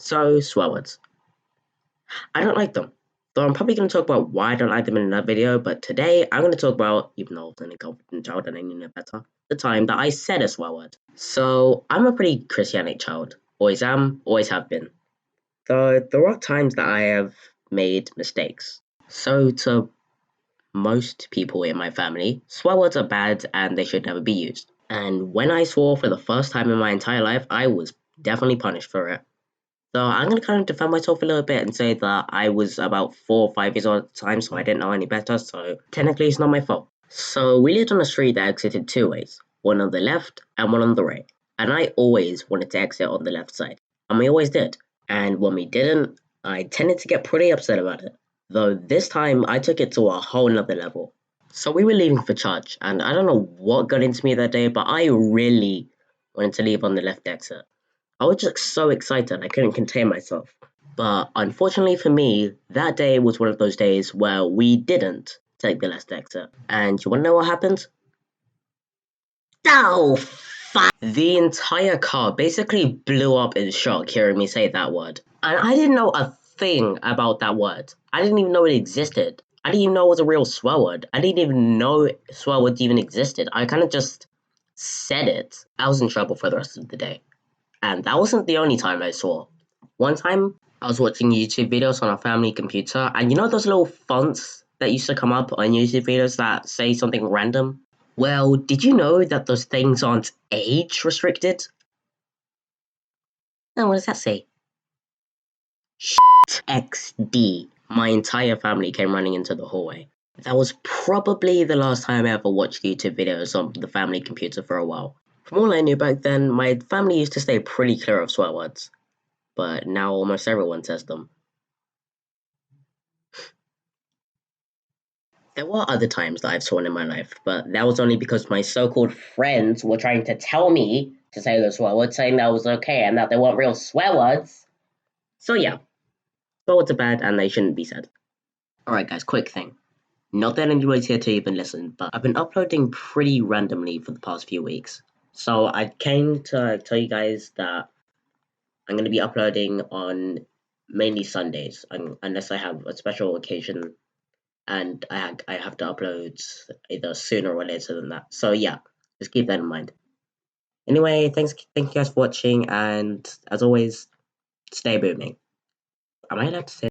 So, swear words. I don't like them. Though I'm probably going to talk about why I don't like them in another video, but today I'm going to talk about, even though I was an incompetent child and I knew no better, the time that I said a swear word. So, I'm a pretty Christianic child. Always am, always have been. Though there are times that I have made mistakes. So, to most people in my family, swear words are bad and they should never be used. And when I swore for the first time in my entire life, I was definitely punished for it. So I'm gonna kind of defend myself a little bit and say that I was about 4 or 5 years old at the time, so I didn't know any better, so technically it's not my fault. So we lived on a street that exited two ways, one on the left and one on the right. And I always wanted to exit on the left side. And we always did. And when we didn't, I tended to get pretty upset about it. Though this time I took it to a whole nother level. So we were leaving for church, and I don't know what got into me that day, but I really wanted to leave on the left exit. I was just so excited I couldn't contain myself. But unfortunately for me, that day was one of those days where we didn't take the left exit. And you wanna know what happened? Oh, fuck! The entire car basically blew up in shock hearing me say that word. And I didn't know a thing about that word. I didn't even know it existed. I didn't even know it was a real swear word. I didn't even know swear words even existed. I kind of just said it. I was in trouble for the rest of the day. And that wasn't the only time I saw. One time, I was watching YouTube videos on our family computer, and you know those little fonts that used to come up on YouTube videos that say something random? Well, did you know that those things aren't age restricted? Oh, what does that say? Shit XD. My entire family came running into the hallway. That was probably the last time I ever watched YouTube videos on the family computer for a while. From all I knew back then, my family used to stay pretty clear of swear words. But now almost everyone says them. There were other times that I've sworn in my life, but that was only because my so-called friends were trying to tell me to say those swear words, saying that was okay and that they weren't real swear words. So yeah, swear words are bad and they shouldn't be said. Alright guys, quick thing. Not that anybody's here to even listen, but I've been uploading pretty randomly for the past few weeks. So I came to tell you guys that I'm going to be uploading on mainly Sundays, unless I have a special occasion and I have to upload either sooner or later than that. So yeah, just keep that in mind. Anyway, thank you guys for watching, and as always, stay booming. Am I allowed to say